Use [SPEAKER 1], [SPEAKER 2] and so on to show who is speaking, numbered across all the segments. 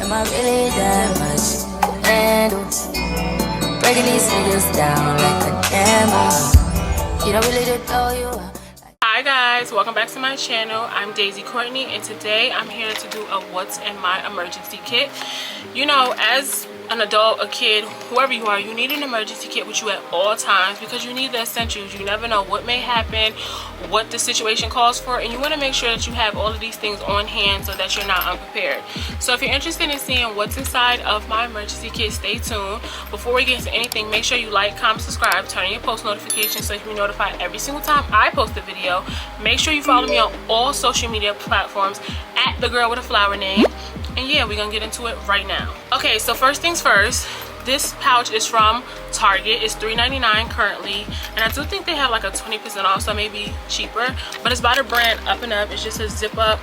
[SPEAKER 1] Am I really that much to handle? Breaking these niggas down like a camel. You don't really know you are.
[SPEAKER 2] Hi guys, welcome back to my channel. I'm Daisy Courtney, and today I'm here to do a what's in my emergency kit. You know, as an adult, a kid, whoever you are, you need an emergency kit with you at all times because you need the essentials. You never know what may happen, what the situation calls for, and you want to make sure that you have all of these things on hand so that you're not unprepared. So if you're interested in seeing what's inside of my emergency kit, stay tuned. Before we get into anything, make sure you like, comment, subscribe, turn on your post notifications so you can be notified every single time I post a video. Make sure you follow me on all social media platforms at the girl with a flower name. And yeah, we're gonna get into it right now. Okay, so first things first, this pouch is from Target. It's $3.99 currently, and I do think they have like a 20% off, so maybe cheaper, but it's by the brand Up and Up. It's just a zip up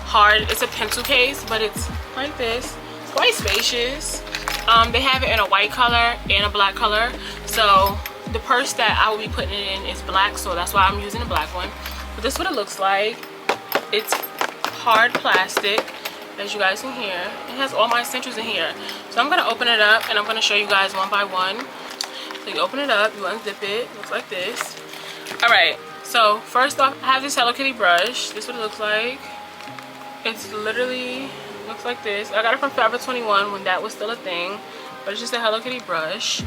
[SPEAKER 2] hard, it's a pencil case, but it's like this. It's quite spacious. They have it in a white color and a black color, so the purse that I will be putting it in is black, so that's why I'm using a black one. But this is what it looks like. It's hard plastic, as you guys can hear. It has all my essentials in here. So I'm gonna open it up and I'm gonna show you guys one by one. So you open it up, you unzip it, looks like this. Alright, so first off, I have this Hello Kitty brush. This is what it looks like. It's literally looks like this. I got it from Forever 21 when that was still a thing. But it's just a Hello Kitty brush.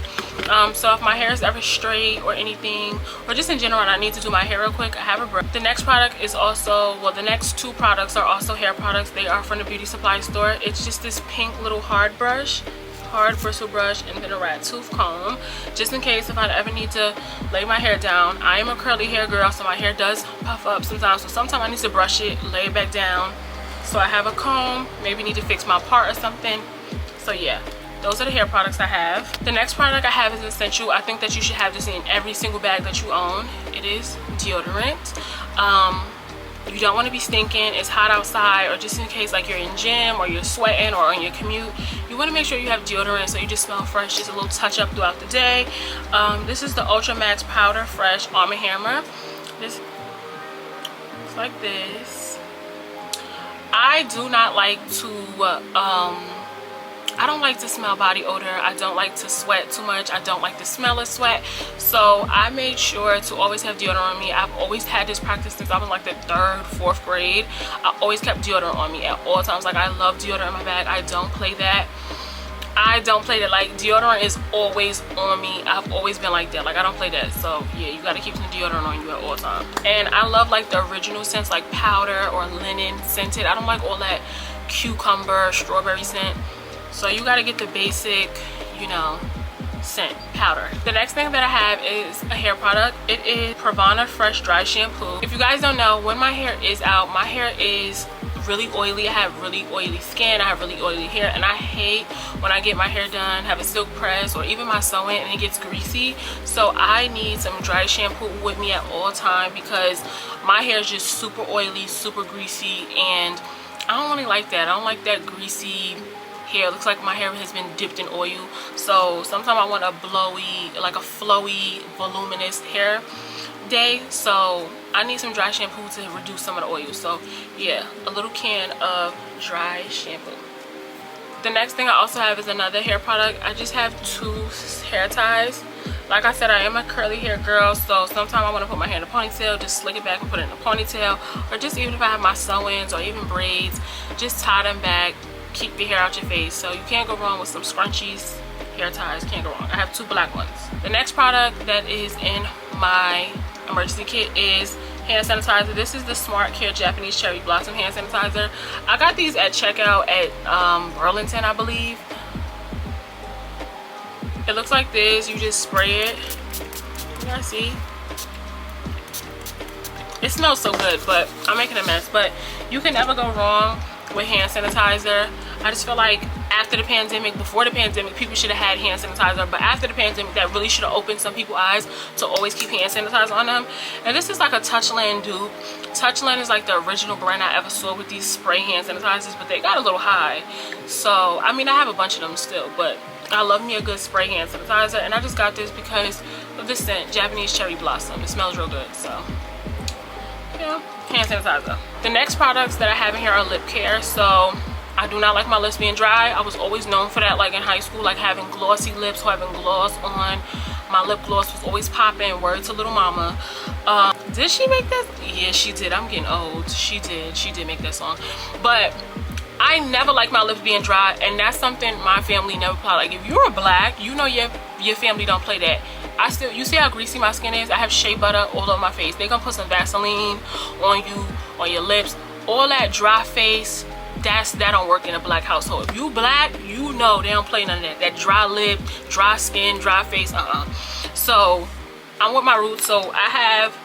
[SPEAKER 2] So if my hair is ever straight or anything, or just in general and I need to do my hair real quick, I have a brush. The next product is also, well, the next two products are also hair products. They are from the beauty supply store. It's just this pink little hard brush, hard bristle brush, and then a rat tooth comb, just in case if I ever need to lay my hair down. I am a curly hair girl, so my hair does puff up sometimes, so sometimes I need to brush it, lay it back down. So I have a comb, maybe need to fix my part or something. So yeah, those are the hair products I have. The next product I have is essential. I think that you should have this in every single bag that you own. It is deodorant. You don't want to be stinking. It's hot outside, or just in case like you're in gym or you're sweating or on your commute, you want to make sure you have deodorant so you just smell fresh, just a little touch up throughout the day. This is the Ultra Max Powder Fresh Arm & Hammer. This looks like this. I do not like to I don't like to smell body odor. I don't like to sweat too much. I don't like the smell of sweat. So I made sure to always have deodorant on me. I've always had this practice since I was like the 3rd, 4th grade. I always kept deodorant on me at all times. Like, I love deodorant in my bag. I don't play that. I don't play that. Like, deodorant is always on me. I've always been like that. Like, I don't play that. So yeah, you gotta keep some deodorant on you at all times. And I love like the original scents, like powder or linen scented. I don't like all that cucumber, strawberry scent. So you gotta get the basic, you know, scent powder. The next thing that I have is a hair product. It is Pravana Fresh Dry Shampoo. If you guys don't know, when my hair is out, my hair is really oily. I have really oily skin. I have really oily hair, and I hate when I get my hair done, have a silk press, or even my sew-in, and it gets greasy. So I need some dry shampoo with me at all time because my hair is just super oily, super greasy, and I don't really like that. I don't like that greasy hair. It looks like my hair has been dipped in oil. So sometimes I want a blowy, like a flowy, voluminous hair day. So I need some dry shampoo to reduce some of the oil. So yeah, a little can of dry shampoo. The next thing I also have is another hair product. I just have 2 hair ties. Like I said, I am a curly hair girl, so sometimes I want to put my hair in a ponytail, just slick it back and put it in a ponytail, or just even if I have my sew-ins or even braids, just tie them back. Keep your hair out your face. So you can't go wrong with some scrunchies, hair ties, can't go wrong. I have 2 black ones. The next product that is in my emergency kit is hand sanitizer. This is the Smart Care Japanese Cherry Blossom hand sanitizer. I got these at checkout at Burlington, I believe. It looks like this. You just spray it. You guys see? It smells so good, but I'm making a mess. But you can never go wrong with hand sanitizer. I just feel like after the pandemic, before the pandemic, people should have had hand sanitizer, but after the pandemic, that really should have opened some people's eyes to always keep hand sanitizer on them. And this is like a Touchland dupe. Touchland is like the original brand I ever saw with these spray hand sanitizers, but they got a little high. So I mean, I have a bunch of them still, but I love me a good spray hand sanitizer, and I just got this because of this scent, Japanese Cherry Blossom. It smells real good. So yeah, hand sanitizer. The next products that I have in here are lip care. So I do not like my lips being dry. I was always known for that, like in high school, like having glossy lips or having gloss on. My lip gloss was always popping. Word to little mama. Did she make that? Yeah, she did. I'm getting old. She did make that song. But I never liked my lips being dry, and that's something my family never play. Like if you're black, you know your family don't play that. You see how greasy my skin is? I have shea butter all over my face. They gonna put some Vaseline on you, on your lips. All that dry face, that don't work in a black household. If you black, you know they don't play none of that. That dry lip, dry skin, dry face, So I'm with my roots. So I have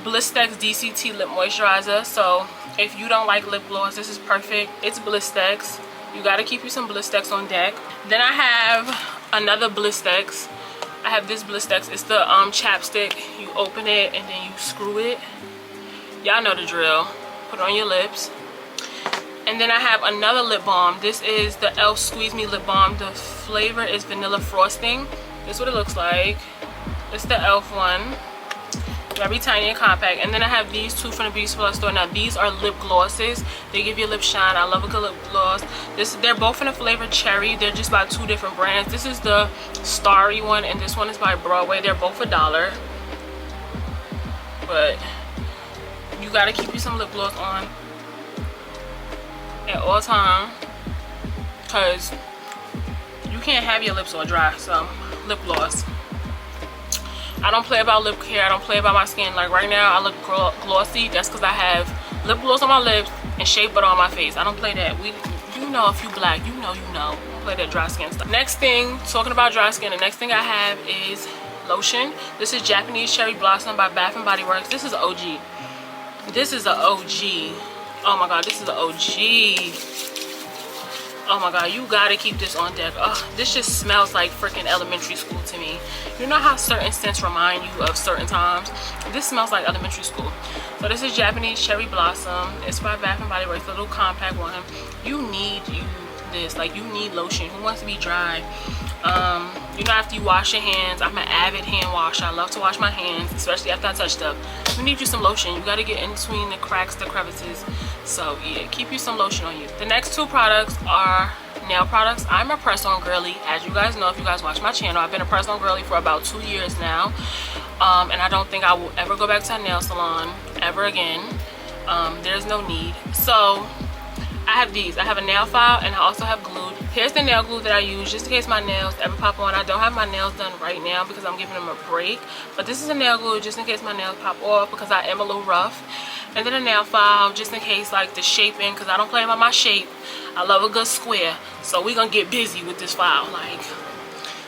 [SPEAKER 2] Blistex DCT lip moisturizer. So if you don't like lip gloss, this is perfect. It's Blistex. You gotta keep you some Blistex on deck. Then I have another Blistex. I have this Blistex. It's the chapstick. You open it and then you screw it. Y'all know the drill. Put it on your lips. And then I have another lip balm. This is the e.l.f. Squeeze Me Lip Balm. The flavor is vanilla frosting. This is what it looks like. It's the e.l.f. one. Very tiny and compact. And then I have these two from the Beauty Supply store. Now these are lip glosses. They give you a lip shine. I love a good lip gloss. They're both in the flavor cherry. They're just by two different brands. This is the Starry one and this one is by Broadway. They're both $1. But you gotta keep you some lip gloss on at all time, because you can't have your lips all dry. So lip gloss. I don't play about lip care. I don't play about my skin. Like right now I look glossy. That's because I have lip gloss on my lips and shea butter on my face. I don't play that. You know, if you black, you know. I don't play that dry skin stuff. Next thing, talking about dry skin, the next thing I have is lotion. This is Japanese Cherry Blossom by Bath and Body Works. This is an OG. This is an OG. Oh my god, this is an OG. Oh my god, you gotta keep this on deck. Oh, this just smells like freaking elementary school to me. You know how certain scents remind you of certain times? This smells like elementary school. So this is Japanese Cherry Blossom. It's by Bath and Body Works, a little compact one. You need this. Like, you need lotion. Who wants to be dry? You know, after you wash your hands, I'm an avid hand washer. I love to wash my hands, especially after I touch stuff. You need you some lotion. You got to get in between the cracks, the crevices. So yeah, keep you some lotion on you. The next two products are nail products. I'm a press-on girly. As you guys know, if you guys watch my channel, I've been a press-on girly for about 2 years now. And I don't think I will ever go back to a nail salon ever again. There's no need. So I have these. I have a nail file and I also have glue. Here's the nail glue that I use just in case my nails ever pop on. I don't have my nails done right now because I'm giving them a break. But this is a nail glue just in case my nails pop off because I am a little rough. And then a nail file just in case, like, the shaping, because I don't play about my shape. I love a good square. So we're going to get busy with this file.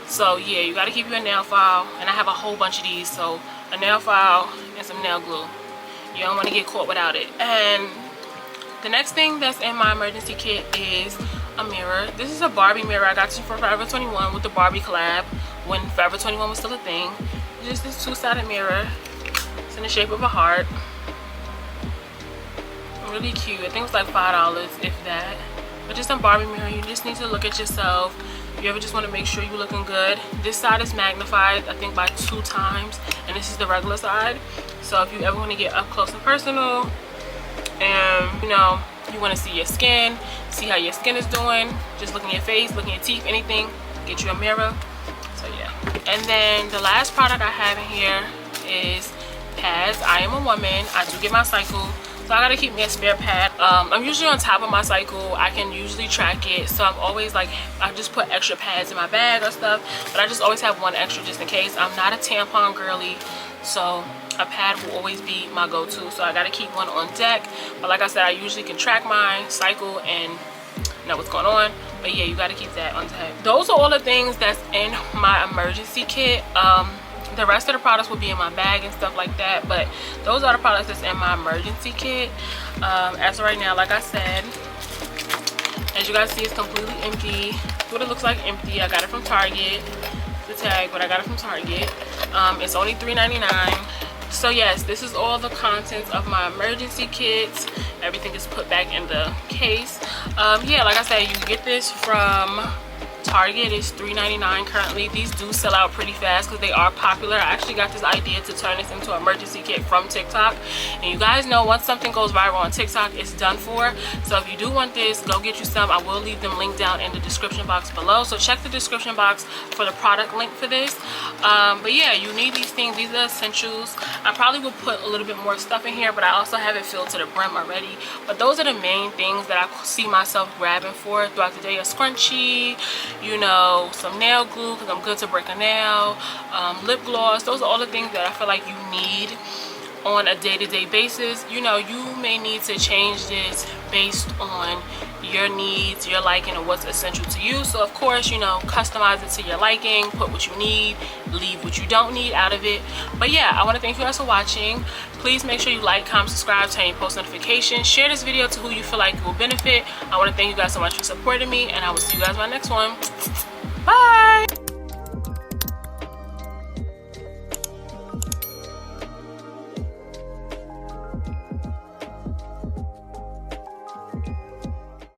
[SPEAKER 2] So yeah, you got to keep your nail file. And I have a whole bunch of these. So a nail file and some nail glue. You don't want to get caught without it. And the next thing that's in my emergency kit is a mirror. This is a Barbie mirror. I got it for Forever 21 with the Barbie collab when Forever 21 was still a thing. Just this two-sided mirror. It's in the shape of a heart. Really cute. I think it's like $5, if that. But just a Barbie mirror. You just need to look at yourself. If you ever just want to make sure you're looking good. This side is magnified, I think, by 2 times. And this is the regular side. So if you ever want to get up close and personal, and you know, you want to see your skin, see how your skin is doing, just look in your face, look in your teeth, anything, get you a mirror. So yeah. And then the last product I have in here is pads. I am a woman. I do get my cycle, so I gotta keep me a spare pad. I'm usually on top of my cycle. I can usually track it, so I'm always like, I just put extra pads in my bag or stuff, but I just always have one extra just in case. I'm not a tampon girly, so a pad will always be my go-to. So I gotta keep one on deck. But like I said, I usually can track my cycle and know what's going on. But yeah, you gotta keep that on deck. Those are all the things that's in my emergency kit. The rest of the products will be in my bag and stuff like that, but those are the products that's in my emergency kit. As of right now, like I said, as you guys see, it's completely empty. That's what it looks like, empty. I got it from Target. The tag, but I got it from Target. It's only $3.99. So yes, this is all the contents of my emergency kits. Everything is put back in the case. Yeah, like I said, you get this from Target is $3.99 currently. These do sell out pretty fast because they are popular. I actually got this idea to turn this into an emergency kit from TikTok, and you guys know once something goes viral on TikTok, it's done for. So if you do want this, go get you some. I will leave them linked down in the description box below, so check the description box for the product link for this. But yeah, you need these things. These are essentials. I probably will put a little bit more stuff in here, but I also have it filled to the brim already. But those are the main things that I see myself grabbing for throughout the day. A scrunchie, you know, some nail glue because I'm good to break a nail, lip gloss. Those are all the things that I feel like you need on a day-to-day basis. You know, you may need to change this based on your needs, your liking, and what's essential to you. So of course, you know, customize it to your liking, put what you need, leave what you don't need out of it. But yeah, I want to thank you guys for watching. Please make sure you like, comment, subscribe, turn on post notifications, share this video to who you feel like it will benefit. I want to thank you guys so much for supporting me, and I will see you guys in my next one. Bye.